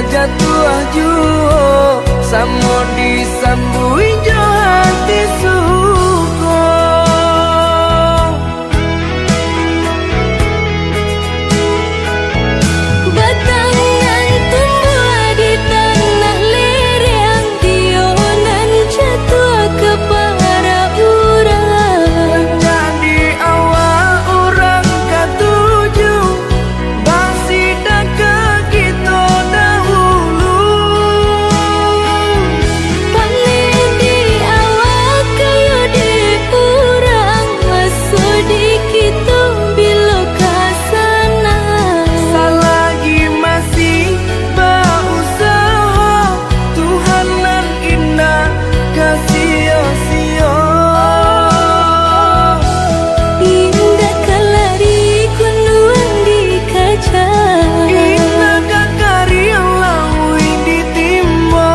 kajatuh juo samo disambui jo hati suko. Batangan tumbuh di tanah lereng, tionan jatuh ke para urang. Jadi awal orang katuju basida ke kita dahulu. Paling di awal kayu di urang, masuk di kita bila kasana. Selagi masih berusaha, Tuhan nan indah kasih-sia. Indah kelari kunduan di kaca, Indah kakari laui ditimba.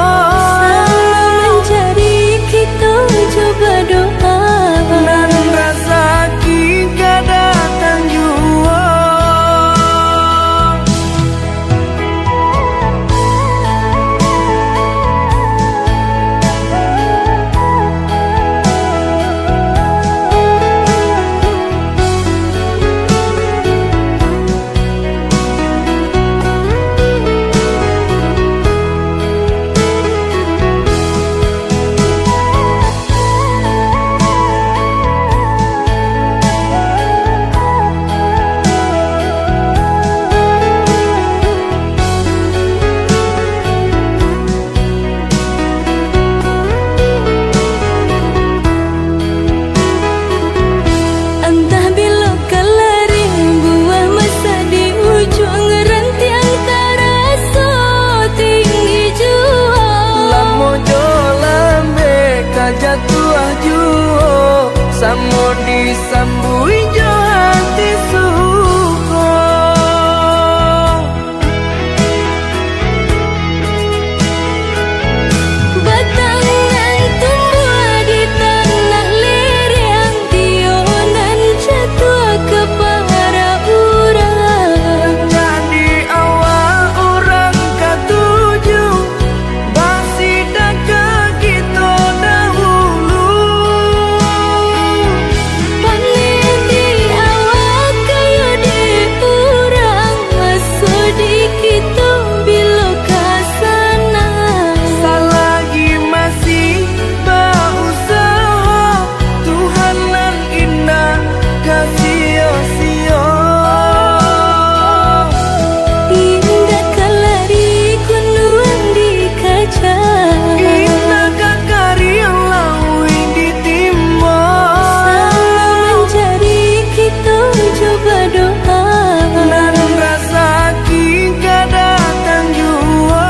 selalu mencari kita coba doa. Nan rasa kita datang jua. Entah bila kelari buah masa di ujung rantiang terasa tinggi jua. Lamo jo lambe kajatuh juo samo disambui jo hati suko. Batangan tumbuh di tanah lereng, tionan jatuh ke para urang. Jadi awal orang katuju basida ke kita dahulu. Paling di awal kayu di urang, masuk di kita bila kasana. Selagi masih berusaha, Tuhan nan indah kasih-sia. Indah kelari kunduan di kaca, Indah kakari laui ditimba. selalu mencari kita coba doa. Nan rasa kita datang jua.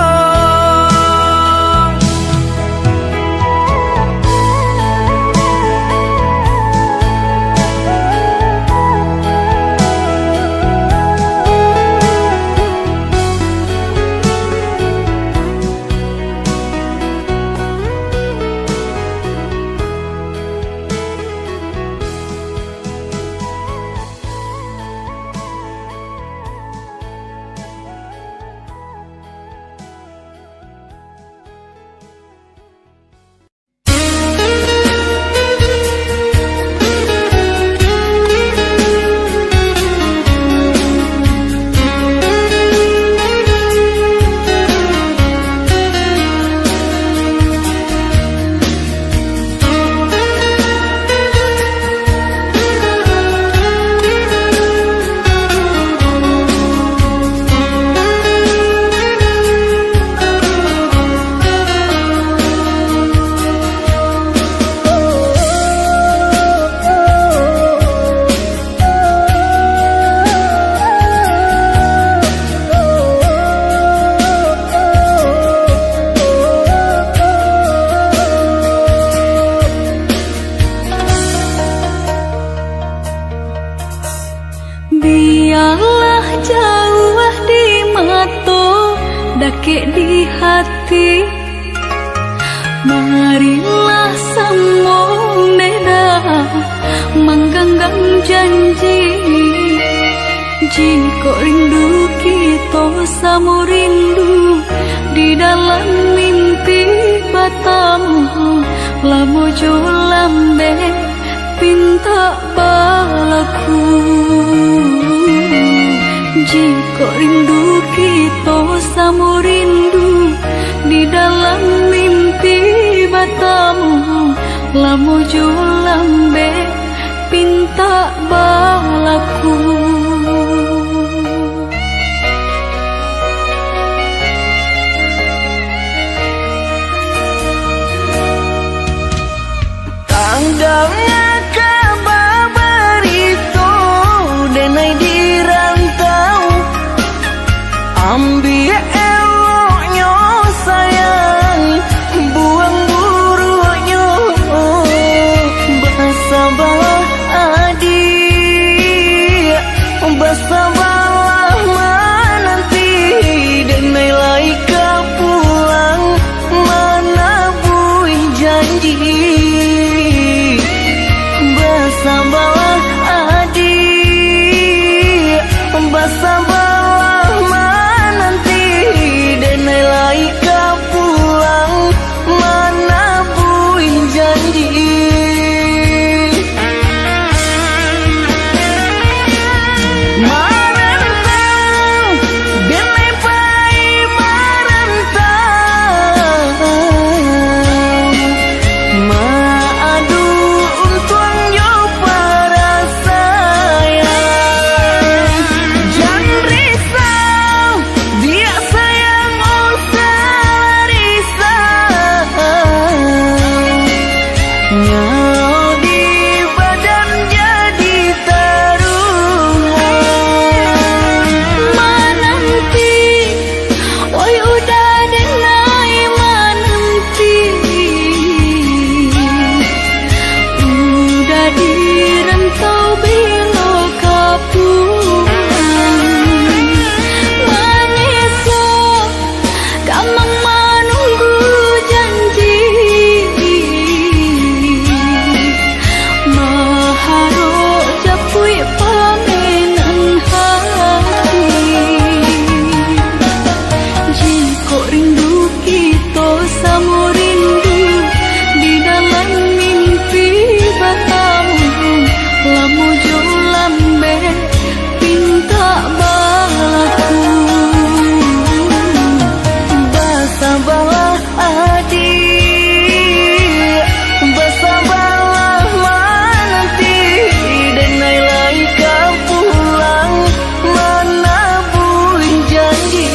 Biarlah jauh di mata, dakik di hati. Marilah sambung beda, menggenggam janji. Jika rindu kita sama rindu, di dalam mimpi batamu lamu jo lambe pinta balaku. Jika rindu kita sama rindu di dalam mimpi batamu lamu jo lambe pinta balaku. Tandangnya kabar itu denai di rantau, ambil eloknya sayang, buang buruknya. Bersabarlah adik, bersabarlah menanti, denai laika pulang mana buih janji. Bersabarlah adik, bersabarlah menanti, denai laika pulang mana buih janji. Marantau, denai pai marantau, maadu untuang yo para sayang. Jangan risau, dia sayang usah risau. Nyau di badan jadi taruhan. Menanti, oi udah denai menanti, udah di rantau bila kapulang. Menyesal, kamang menunggu janji, maharok japui pamenan hati. Jika rindu kita sama rindu di dalam mimpi batamu lamu jo lambe pinta balaku. Bersabarlah adik, bersabarlah menanti, denai laika pulang mana buih janji.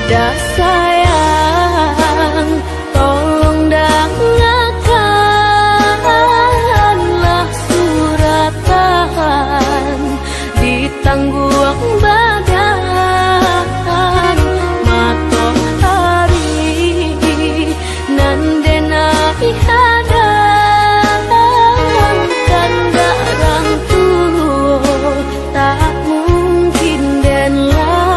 dah sayang, tolong dengarkanlah suratan di tangguang badan matahari nan denai hadang kanda rang tulo tak mungkin den lawan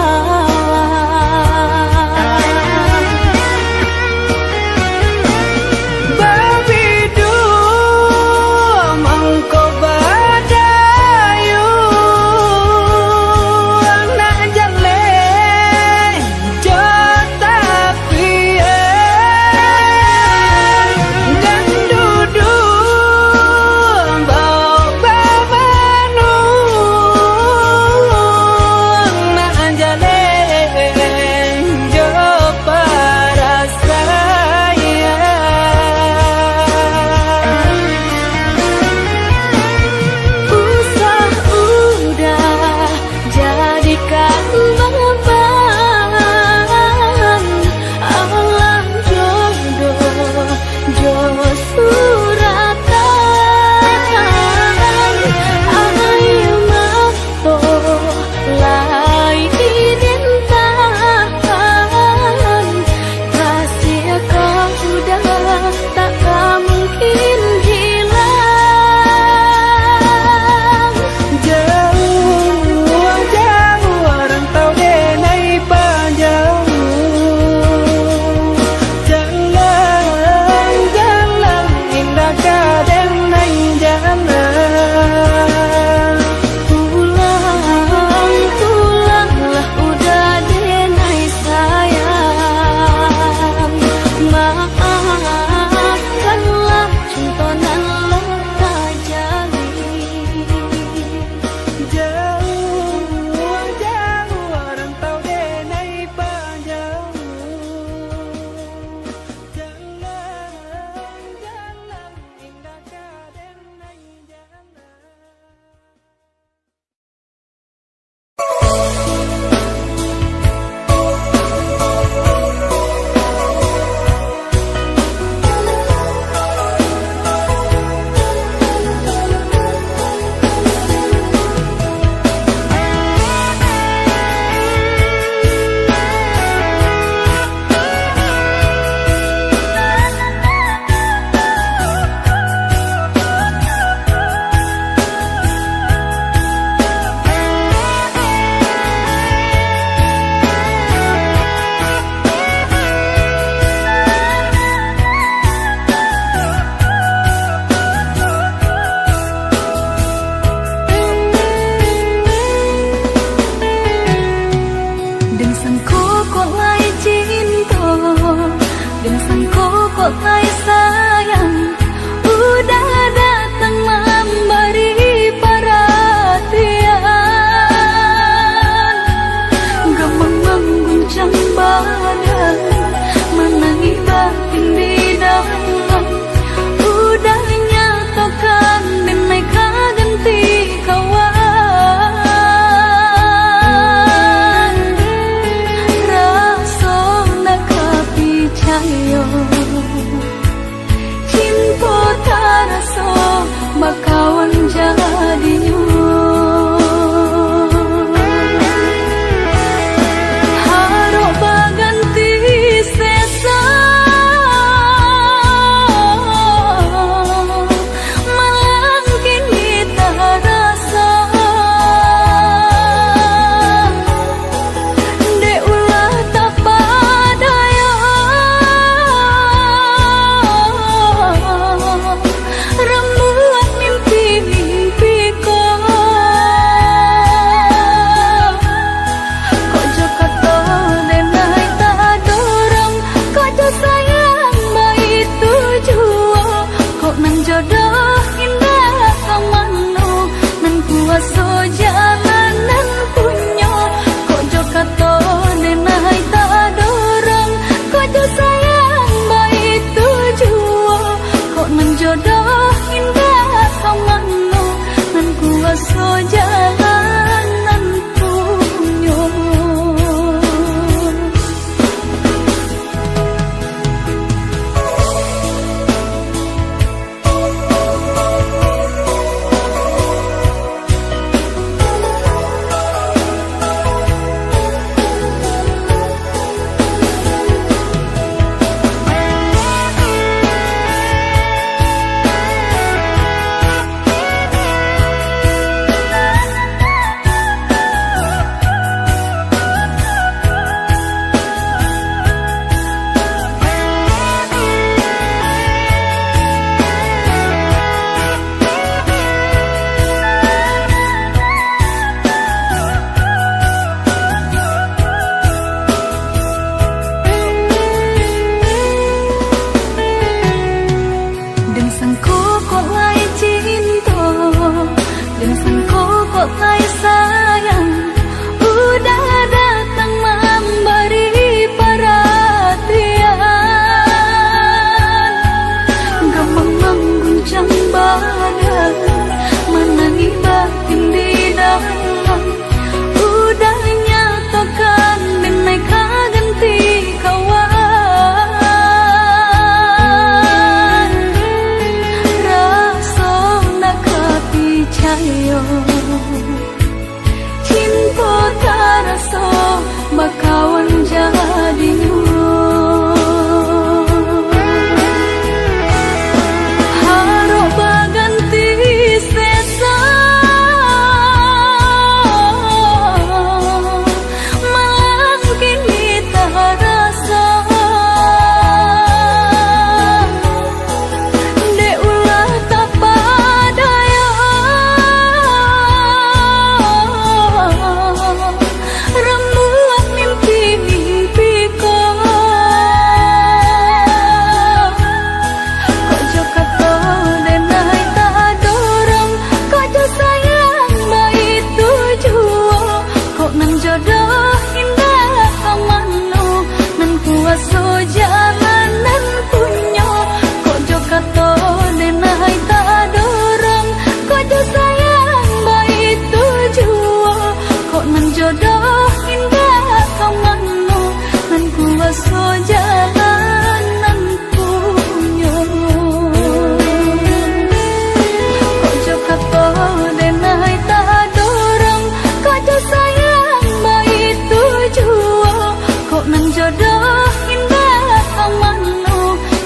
Babidu mangko badayu anak jale jota pien dan dudu bau babanu anak jale jo para saya usah udah jadikan beban alam jodoh jodoh suratan air mata lai dintahan kasih kau sudah tak mungkin hilang jauh jauh rantau denai panjang jalan jalan indah kadenai jalan pulang pulanglah udah denai sayang maafkanlah cintonan leka jalin jauh jauh rantau denai panjang jalan jalan indah kadenai jalan đừng sang cô có ai cinta đừng sang cô có ai sayang udah datang memberi perhatian gemang mengguncang badan menangi batin di dalam udah nyatakan denai ganti kawan rasa nak percaya so bakawan jadinya. Harap baganti sesa malah kini tak rasa dek ulah tak padaya rembulan mimpi-mimpiku kok joka to denai tak dorong kok jo sayang baik tujuo kok nan jodoh indah kamano nan kuaso jalanan punyo kok joka to denai tak dorong kok jo sayang baik tujuo kok nan jodoh indah kamano nan kuaso jalanan punyo kok joka to denai tak dorong kok jo sayang baik tujuo kok nan jodoh indah kamano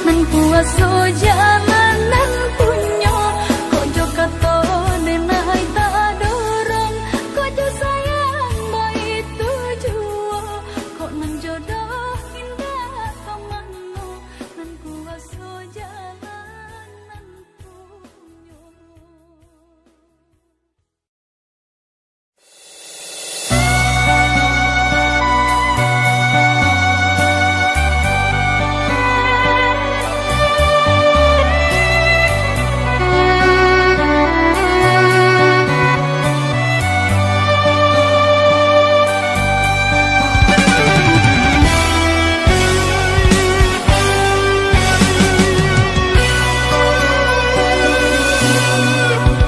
nan kuaso jalanan punyo kok joka to denai tak dorong kok jo sayang baik tujuo kok nan jodoh indah kamano nan kuaso jalanan punyo.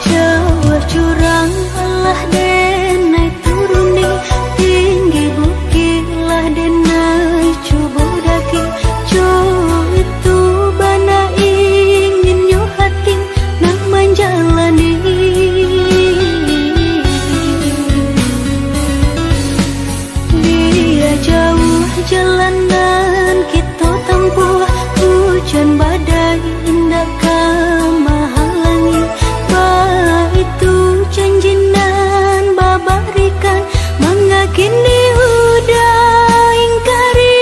Jawa curang lah denai turuni tinggi bukit lah denai coba daki coba itu bana ingin nyo hati nak menjalani dia jauh jalanan kita tempuh hujan badai indah kamahalangi itu janjinan babarikan mangga kini udah ingkari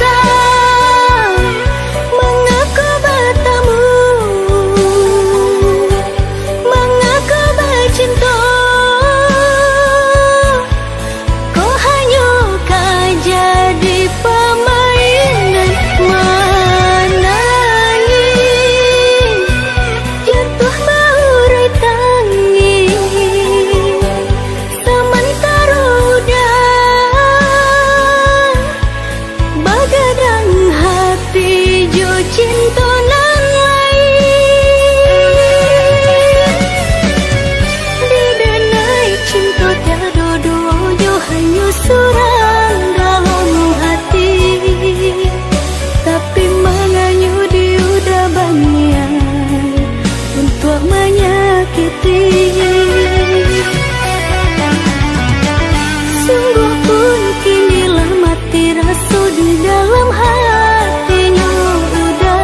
menyesal mengapa bertemu mengapa bercinta kau hanya jadi permainan menangis jatuh baurai tangi sementara udah bagadang hati jo cinta nan lain di denai cinta tiada dua jo hanya surang dalam hati tapi menganyu dia udah banyak untuk menyakiti sungguh pun kini lah mati rasa di dalam hatinya udah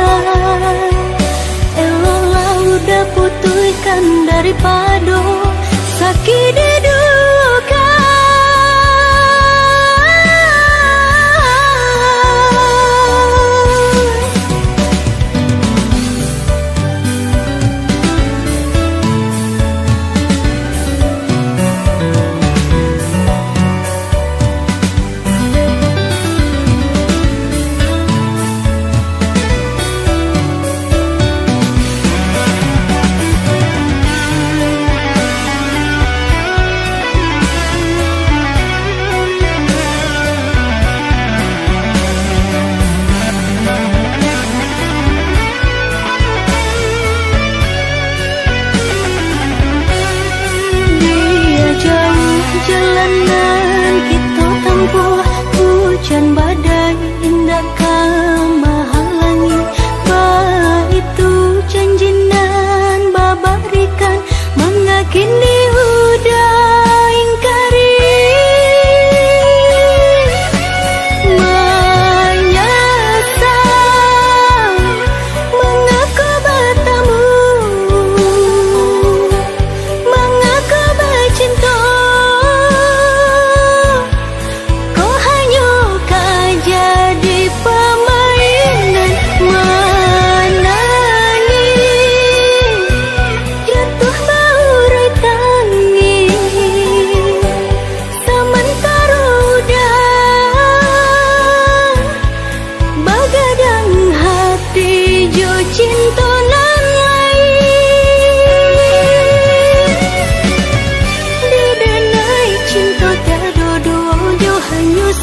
elolah udah putuskan daripada sakit diduka.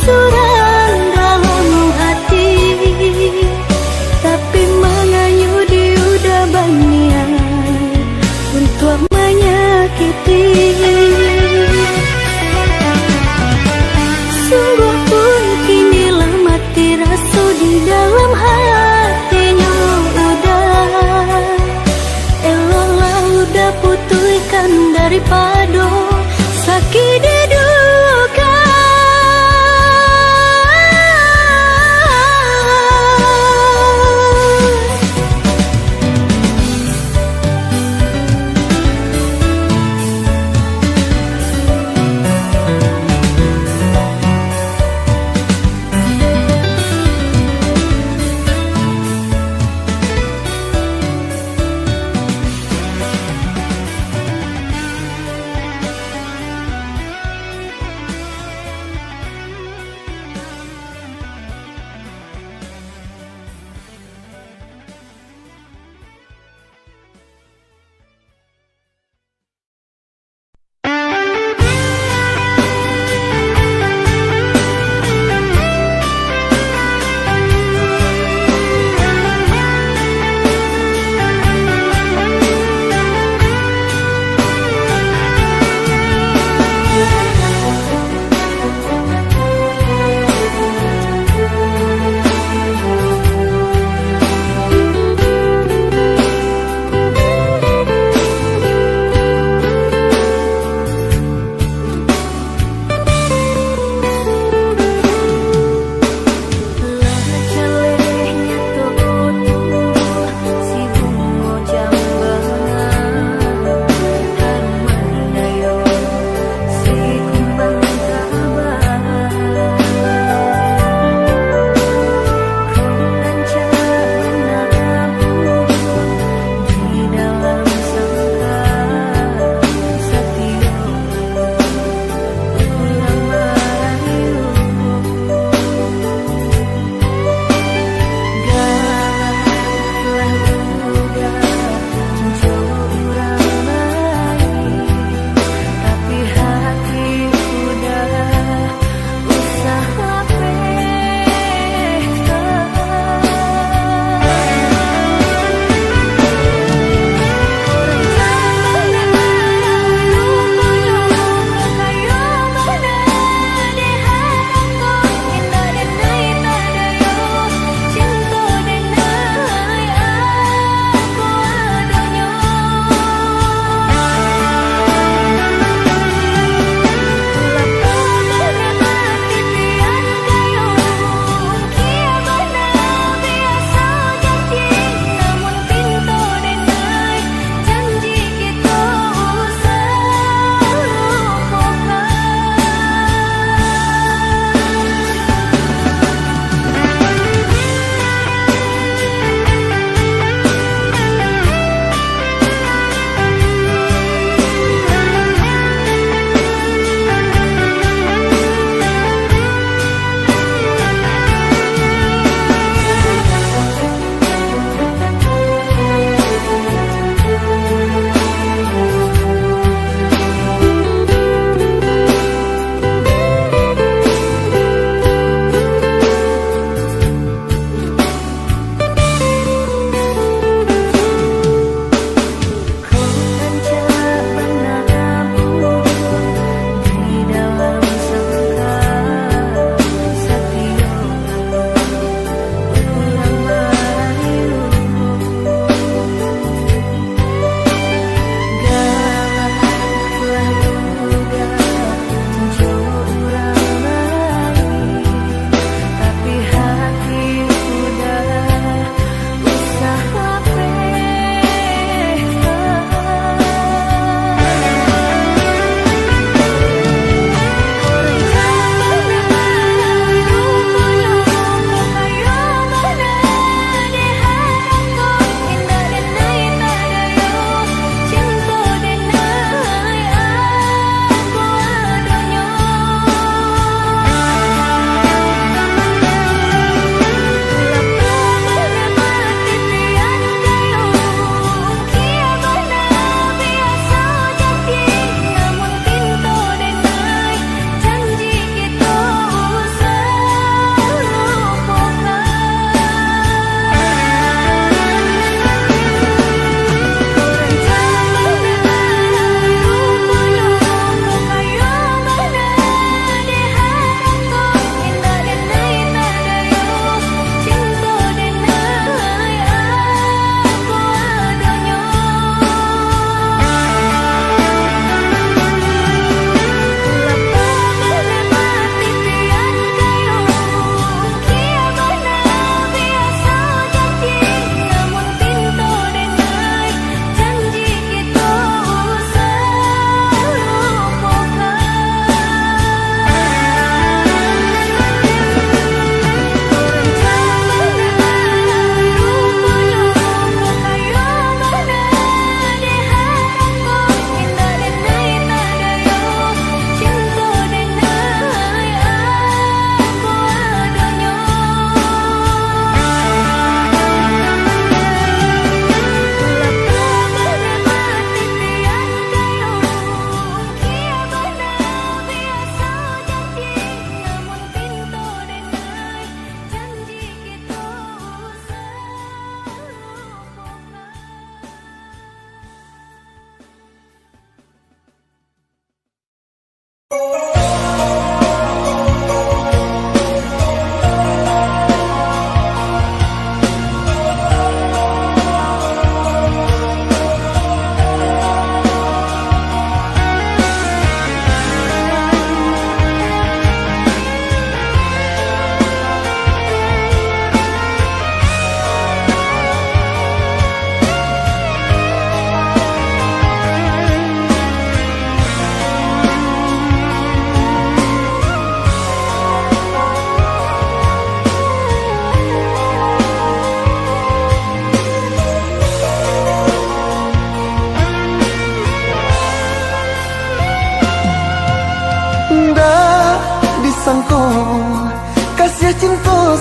Suram dalam hati, tapi mengayuh di udah niat untuk menyakiti. Sungguh pun kini lah mati rasa di dalam hatinya udah. Elolah udah putuskan daripada sakit diduga.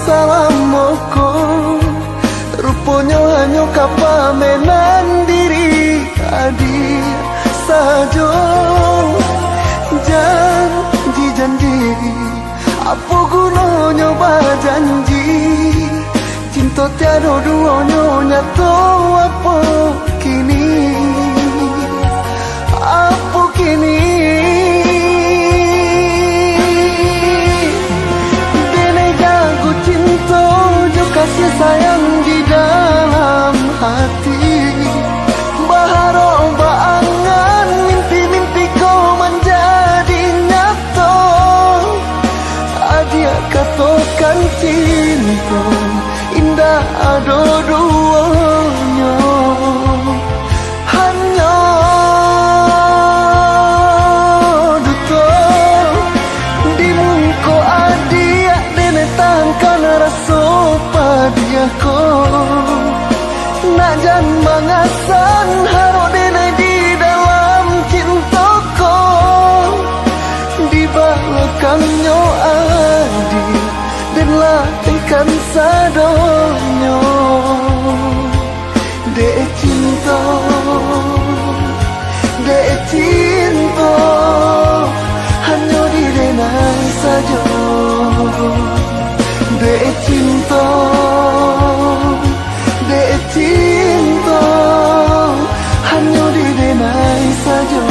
salamoku, rupanya hanya kapamenan diri adik saja. Janji-janji, apa gunanya berjanji? Cinta tiada duanya, nyata apa kini? Apa kini? Dene jago cinta, jo kasih sayang di dalam hati. Baharok baangan, mimpi-mimpi kau menjadi nyata. Adia katakan cinta indah ada duanya, hanya duta di muka adia dene tangkan rasa padiaku. Nak jan mangasan haro dene di dalam cintaku, di belakangnya adik dan latihkan sadonyo. Dek cinta, dek cinta, hanya di denai saja. Dek cinta, dek cinta, hanya di denai saja.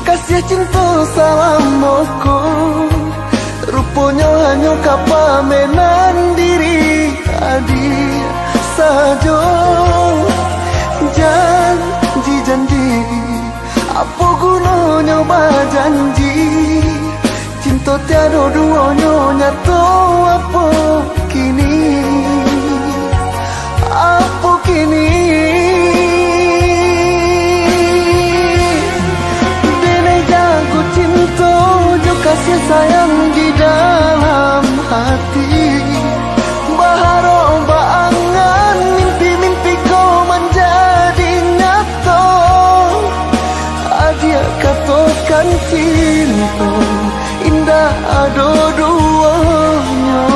Kasih cinta salamoku, rupanya hanya kapamenan diri adik saja. Janji-janji, apa gunanya berjanji? Cinta tiada duanya, nyata apa kini? Apa kini? Kasih sayang di dalam hati. Baharok baangan, mimpi-mimpi kau menjadi nyata. Adia katakan cinta indah ada duanya,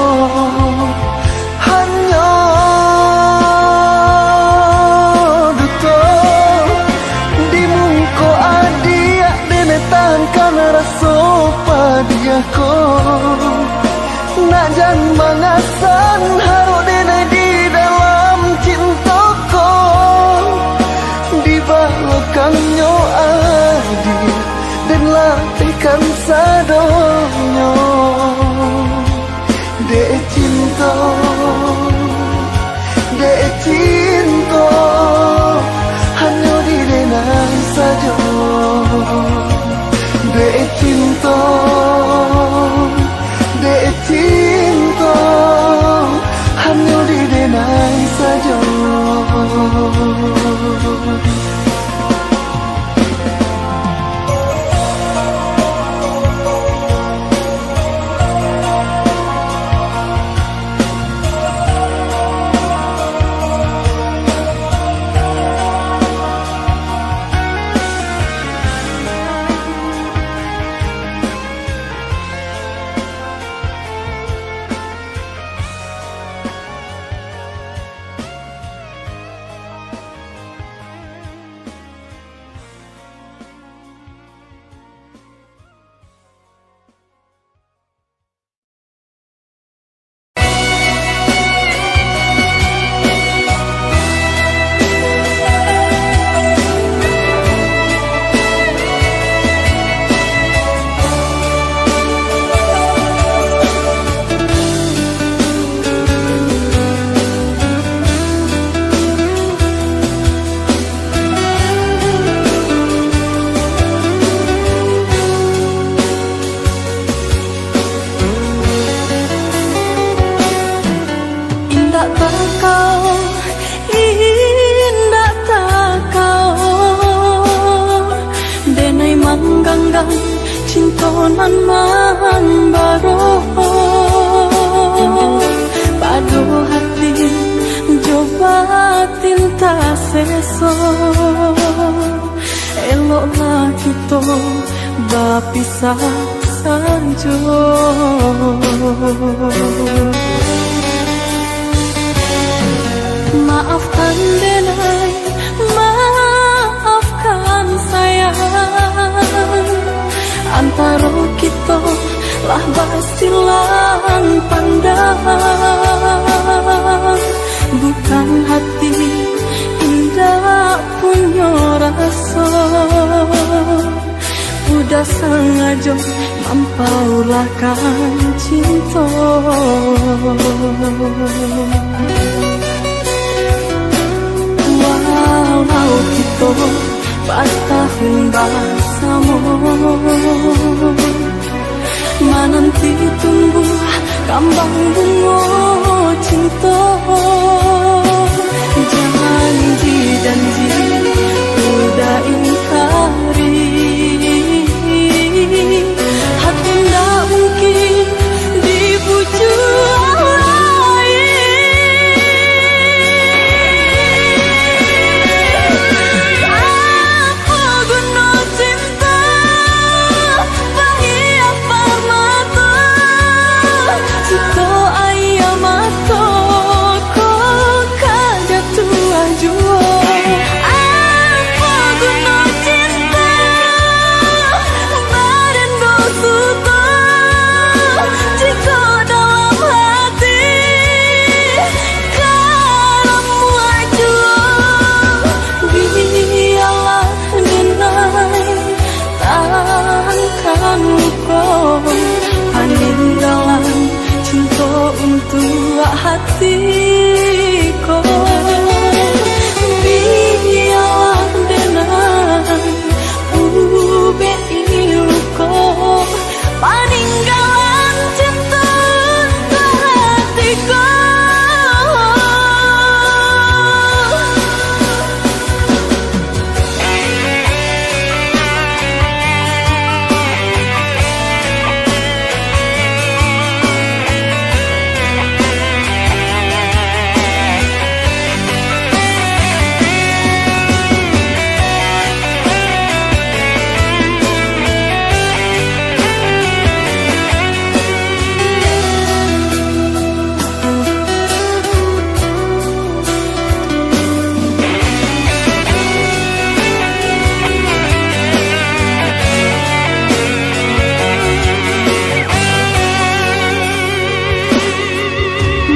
hanya duta di muka adia dene tangkan rasa padiaku. Nak jan mangasan haro dene di dalam cintaku, di belakangnya adik dan latihkan sadonyo. Dek cinta, dek cinta, hanya di denai saja. Dek cinta, dek cinta, hanya di denai saja. nan man baro padu hati coba tinta seso eloklah kita bapisah sanjo. Maafkan denai, maafkan sayang, antara kita lah basilan pandang, bukan hati indah punya rasa, udah sengaja mampaulakan cinta. Walau kita pas tahun bersama, menanti tumbuh kembang bunga cinta. Janji-janji udah ingkari, hati tak mungkin dibujuk lain. Apa guna cinta bagi apa mata, jika ayam mata kau kajatuh jua. Apa guna cinta badan dosuta, jika dalam hati kamu jua. Biarlah denai tahankan luka, peninggalan cinta untuk hatiku. Biarlah denai ubei luka, peninggalan cinta untuk hatiku.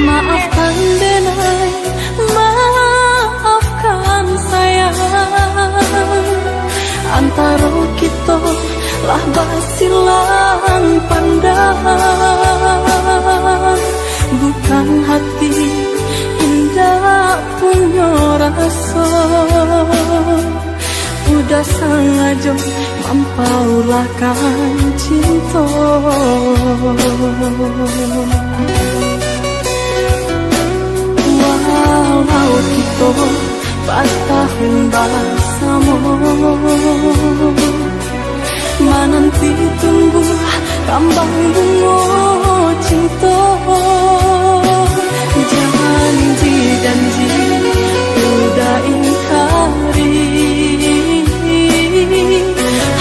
Maafkan denai, maafkan sayang, antara kita lah basilan pandang, bukan hati indah punya rasa, udah sengaja mampaulakan cinta. Walau kita pas tahun bersama, menanti tumbuh kembang bunga cinta. Janji-janji udah ingkari,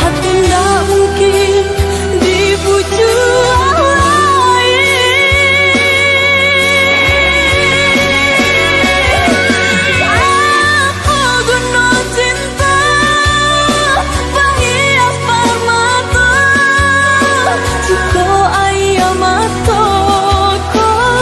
hati tak mungkin dibujuk lain. Apa guna cinta bagi apa mata, jika ayam mata kau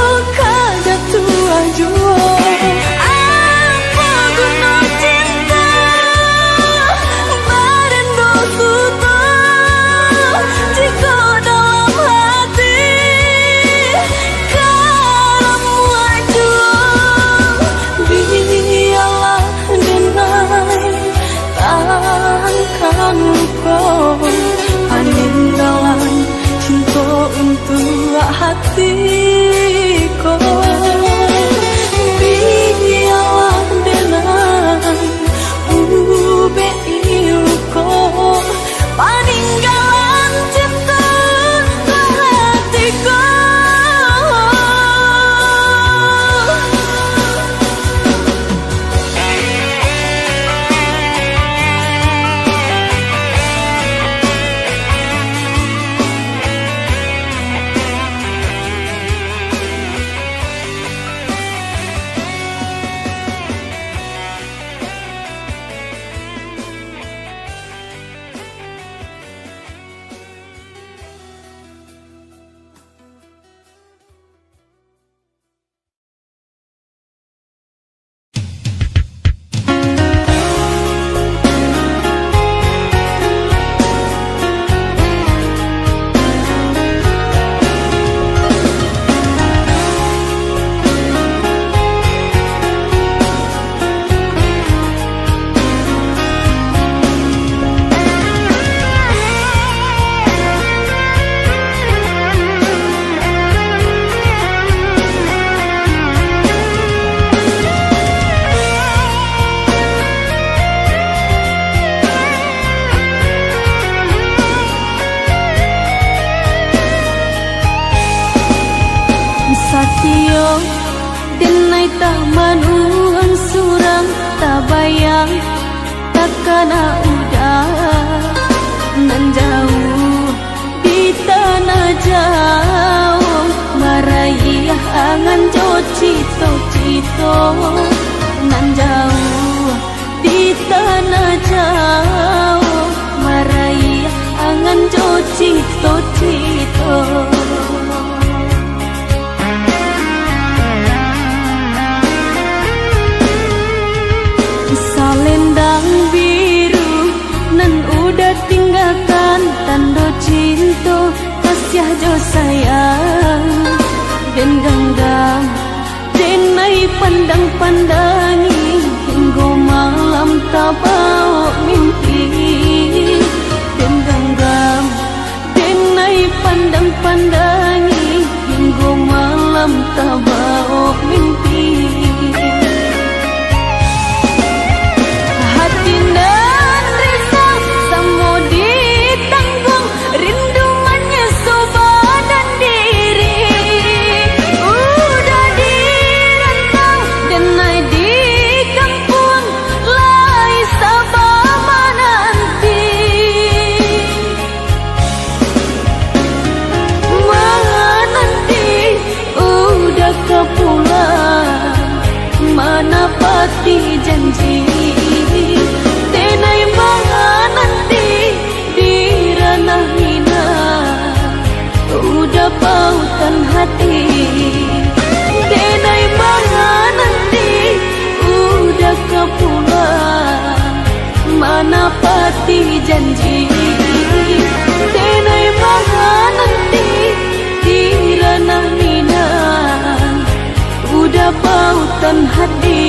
Satyo dinai tak manuang surang tak bayang takana udah nan jauh di tanah jauh marayah angan jo cito nan jauh di tanah jauh marayah angan jo cito Salendang biru nan udah tinggalkan tanda cinta kasih jo sayang dan genggam denai pandang-pandangi hingga malam tak bawa mimpi dan genggam denai pandang-pandangi hingga malam tak bawa mimpi. Hati nan risau semua ditanggung rindu menyusul badan diri udah dirantau dan naik di kampung lai sabar nanti udah kepulang mana pasti janji denai nanti di ranah hina udah pautan hati denai nanti udah kepulang mana pasti janji denai nanti di ranah hina udah pautan hati.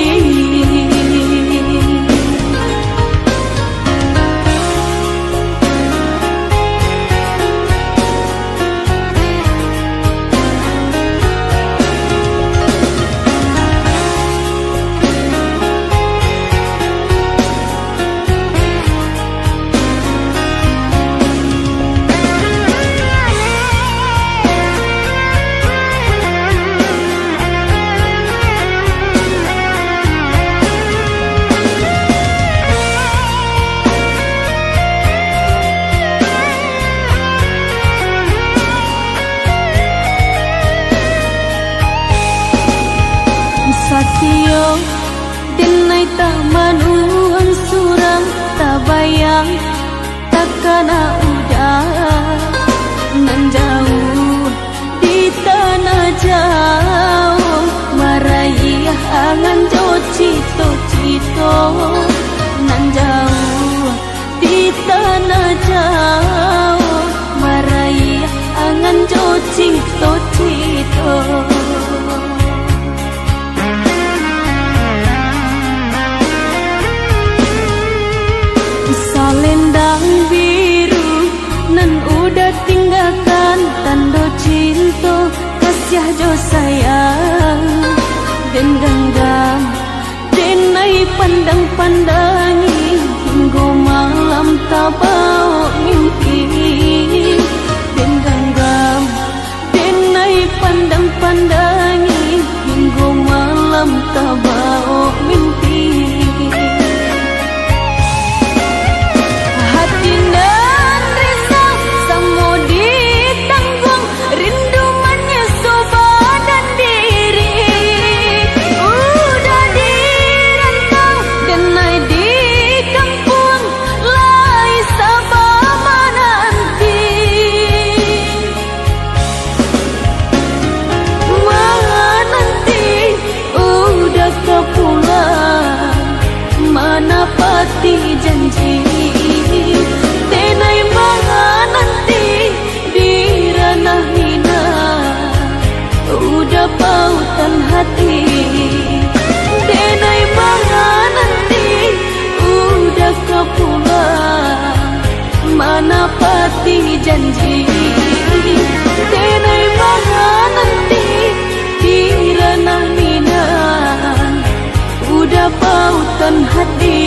Satyo denai tak manuang surang tak bayang takana udah nan jauh di tanah jauh marayah angan jo cito nan jauh di tanah jauh marayah angan jo cito Salendang biru nan udah tinggalkan tanda cinta kasih jo sayang dan genggam denai pandang-pandangi hingga malam tak bawa mimpi dan genggam denai pandang-pandangi hingga malam tak bawa mimpi. Hati nan risau semua ditanggung rindu menyusul badan diri udah dirantau dan naik di kampung lai sabar nanti udah kepulang mana pasti janji denai nanti di ranah hina udah pautan hati denai nanti udah kepulang mana pasti janji denai nanti di ranah hina udah pautan hati.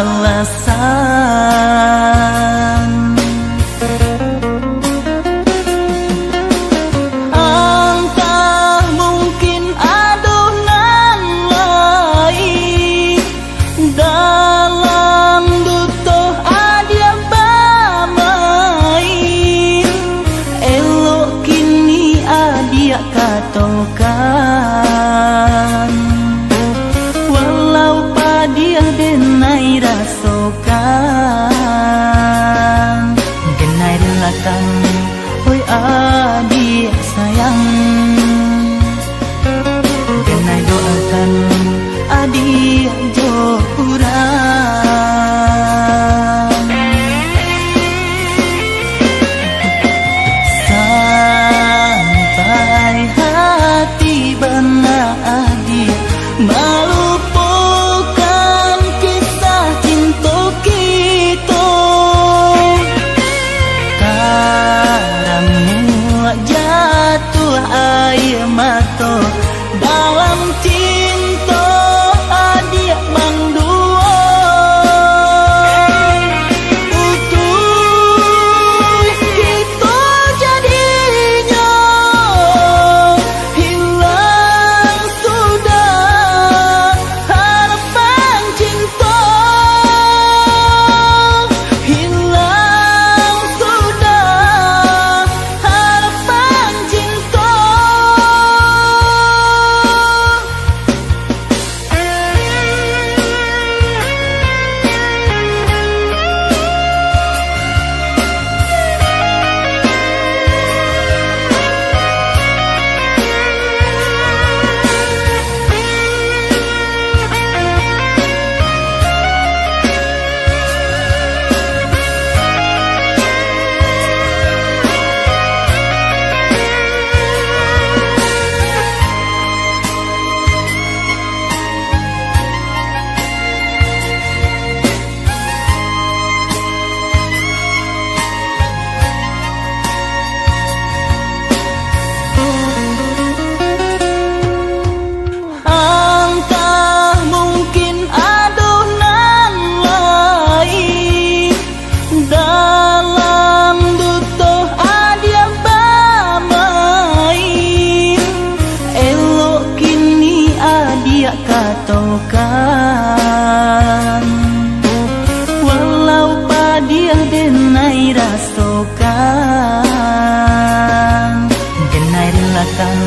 alasan. Entah mungkin adonan lain dalam dutoh adia bamain, elok kini adia katokan, walau padia denai rasokan, genai relatan, oi adik sayang, genai doakan adik jokurang. Sampai hati bana adik melupakan kisah cinta kita, karammu jatuh air mata dalam cinta adik bang dua. Utuh kita jadinya hilang sudah harapan cinta, hilang sudah harapan cinta. Entah mungkin adonan lain dalam dutoh adia bamain, elok kini adia katokan, walau padia denai rasokan, genai relakan,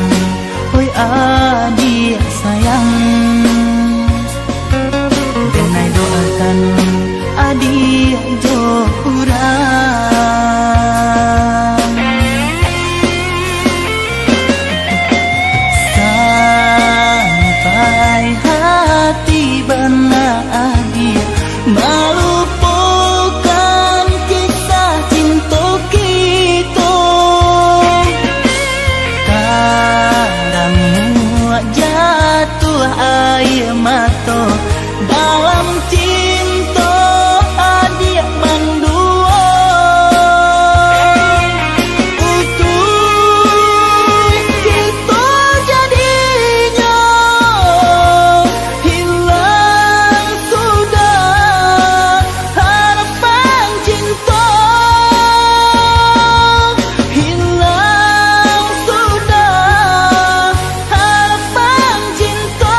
oi adik sayang, genai doakan adik jokurang. Sampai hati bana adik melupakan kisah cinta kita, karammu jatuh air mata dalam cinta adik bang dua. Utuh kita jadinya hilang sudah harapan cinta, hilang sudah harapan cinta.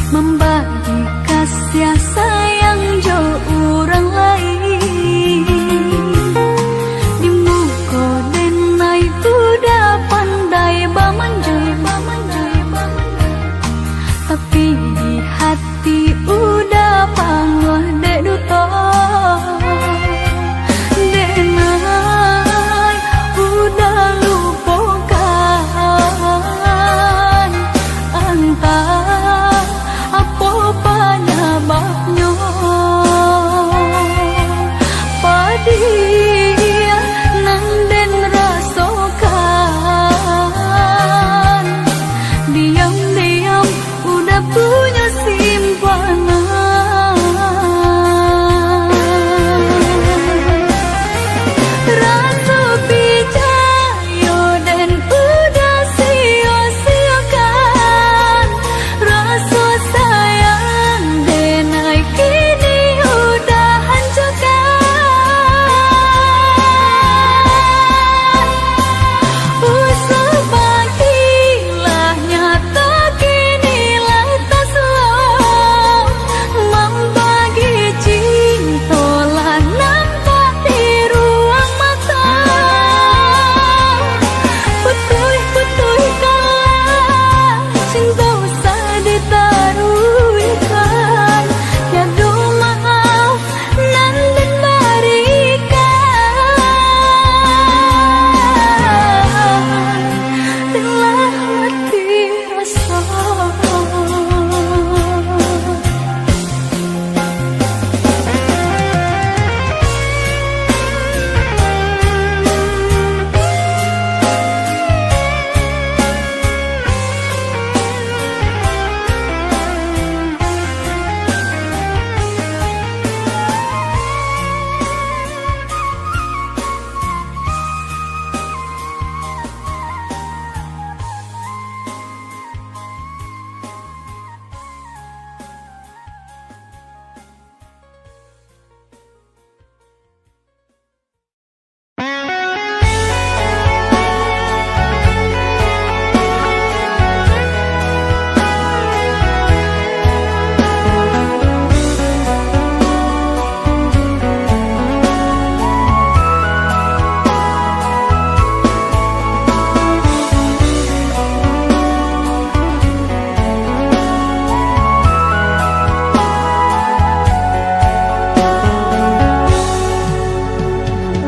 membagi kasih sayang jo orang lain. Di muka denai udah pandai bamanjoy, tapi di hati udah pangoh dek duto. Denai udah lupakan antah apa penyebabnya. Padia nang den rasakan, diam-diam udah punya simpanan. Rasa picayo dan udah sia-siakan, rasa sayang denai kini udah hancurkan. Usaha bagilah nyata kinilah tak slow, membagi cinta lah nampak di ruang mata. Putui kalah cinta usah ditaruhkan, ya do maaf nan den berikan, telah mati rasa.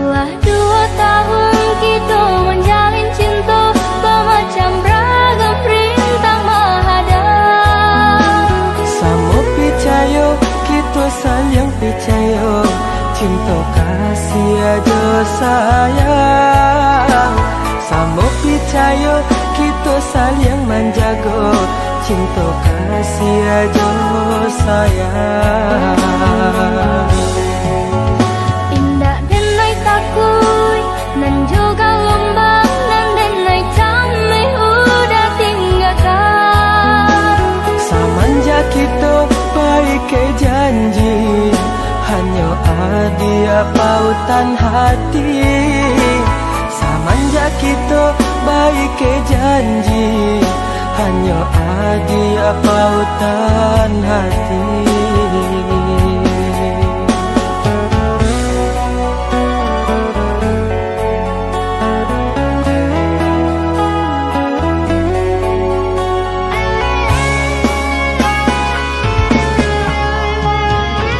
Lah 2 tahun kita menjalin cinta, bermacam ragam rintang menghadang. Samo picayo kita saling picayo, cinta kasih aja sayang. Samo picayo kita saling menjaga, cinta kasih aja sayang. Indah denai takui nan juga lombang, dan denai camai udah tinggalkan. Samanja kita baik ke janji, hanya adia pautan hati. Samanja kita baik ke janji, hanya adia pautan hati.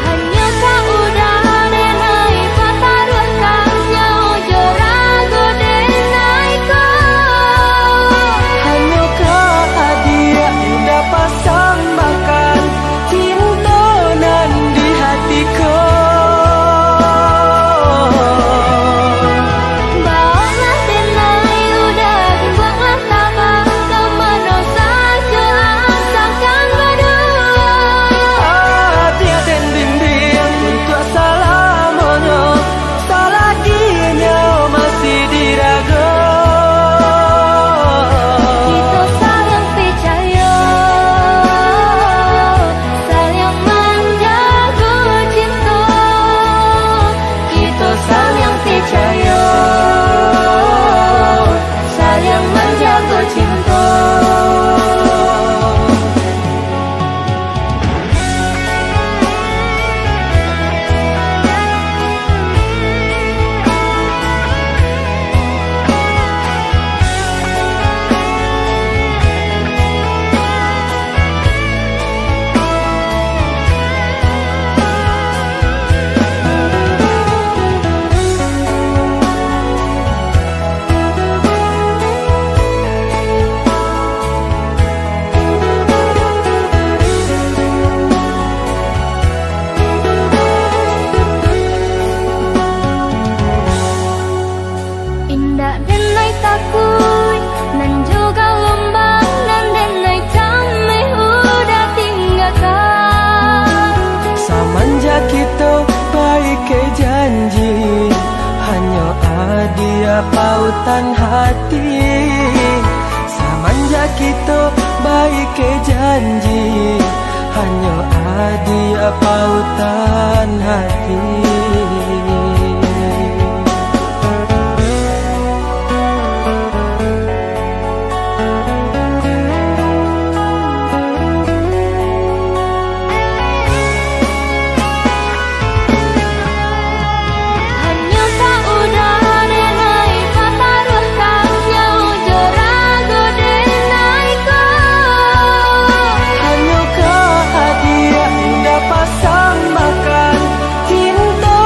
Hanya kau udah denai pataruan kanya ojo rago denai kau. Hanya kau adia udah pasang makan cinta nan pautan hati. Samanja kita baik ke janji, hanya adia pautan hati. Hanya kau udah denai kata ruh kau jauh jorago denai kau. Hanya kau adia dapat samakan cinta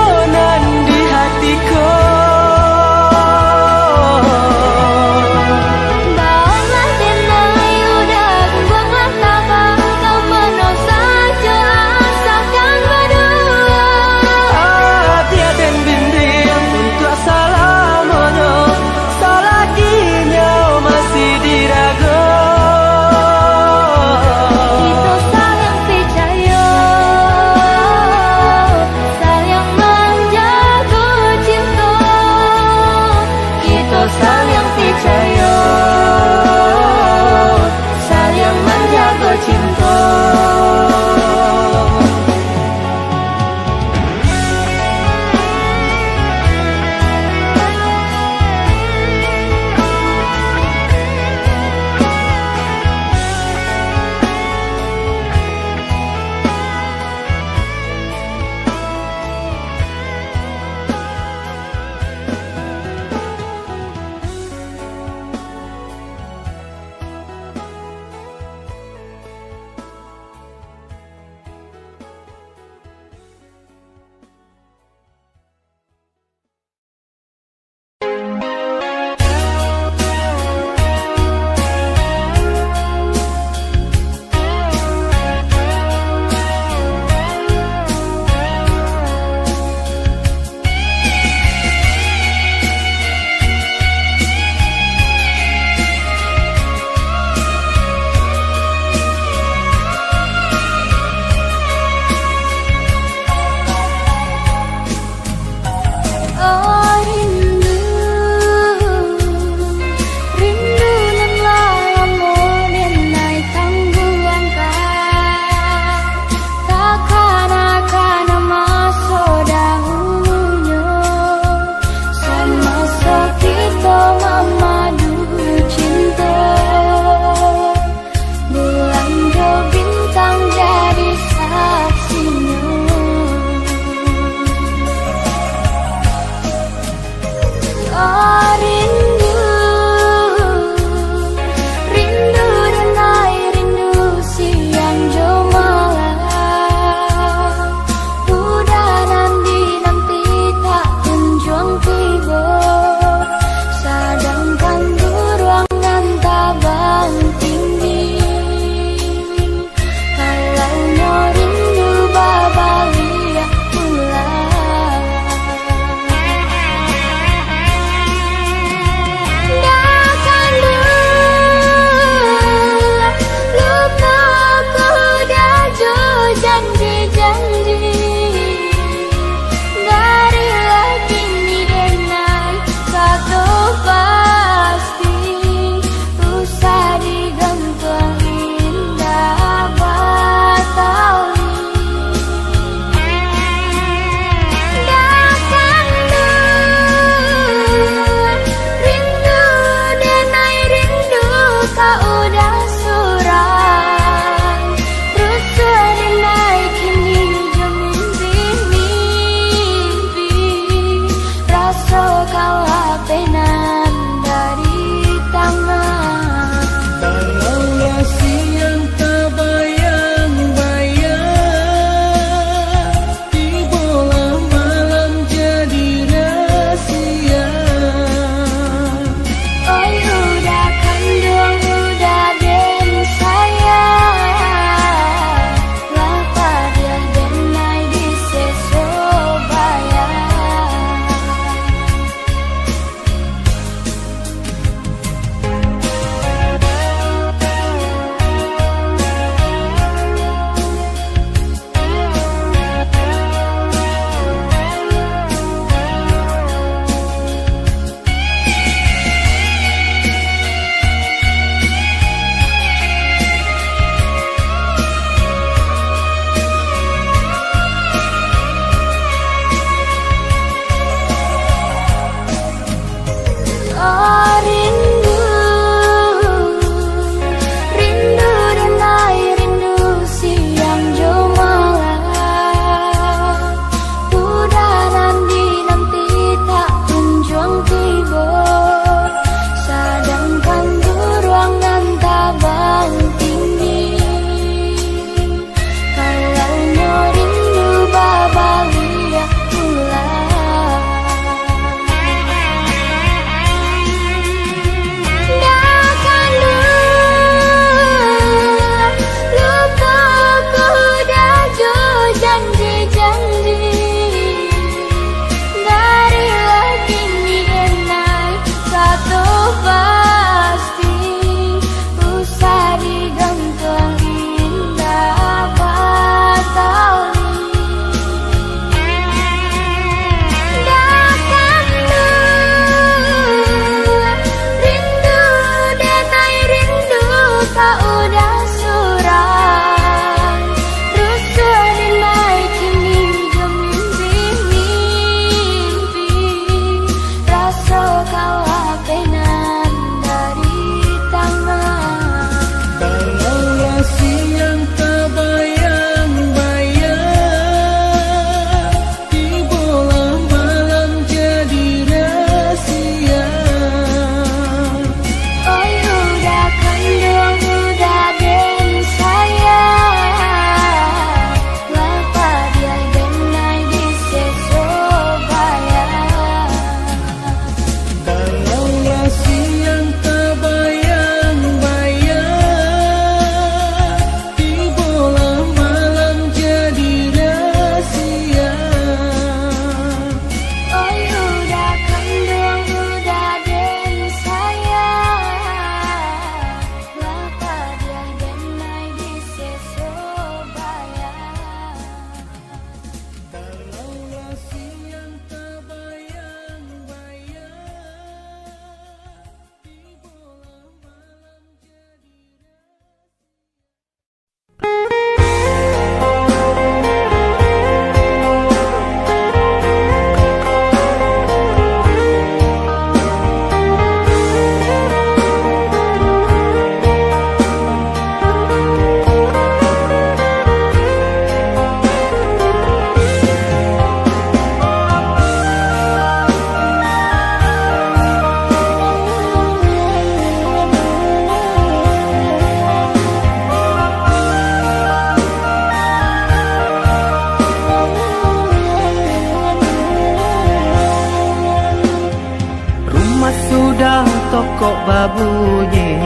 babunyi,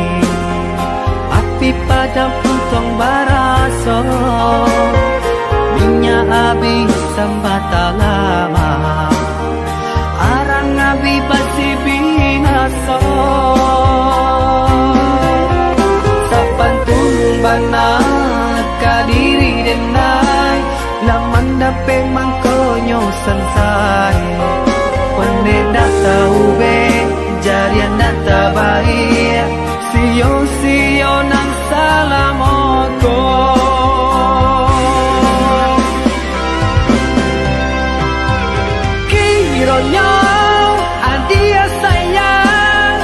api padam puntong baraso, minyak habis sambata lama, arang abi basi binaso. Sapantun banat kadiri denai, laman dape mangkonyo sansai. Pandai dah tahu be, jarian data baik, sio nang salamoko. Kironyo adia sayang,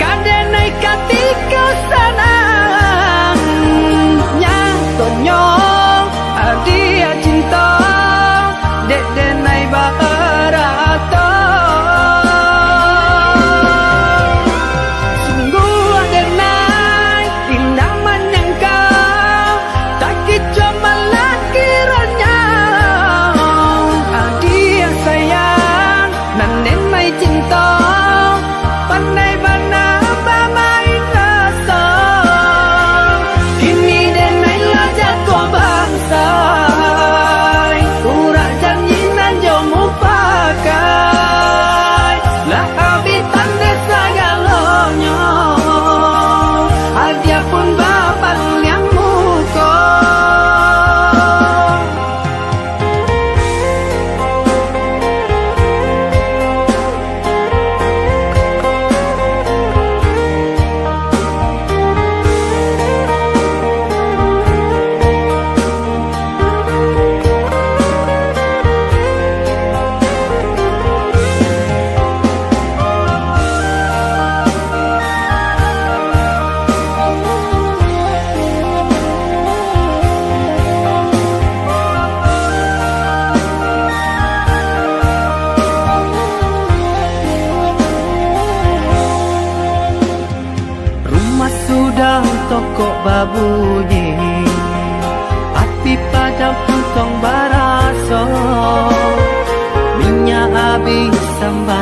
kadenai katika sanang, nyatonyo adia cinta, dek denai barato. Sungguh denai indah menyangkau, tak kicau malah kiranya. Adia sayang, nan denai cinta, pandai bana bermain rasa. Kini denai lah jatuh bangsa, urak janji nan jomu pakai, lah habitan desa galonyo, adia pun babal yang muko. Rumah sudah toko babunyi, api padam puntong baraso, minyak habis sambal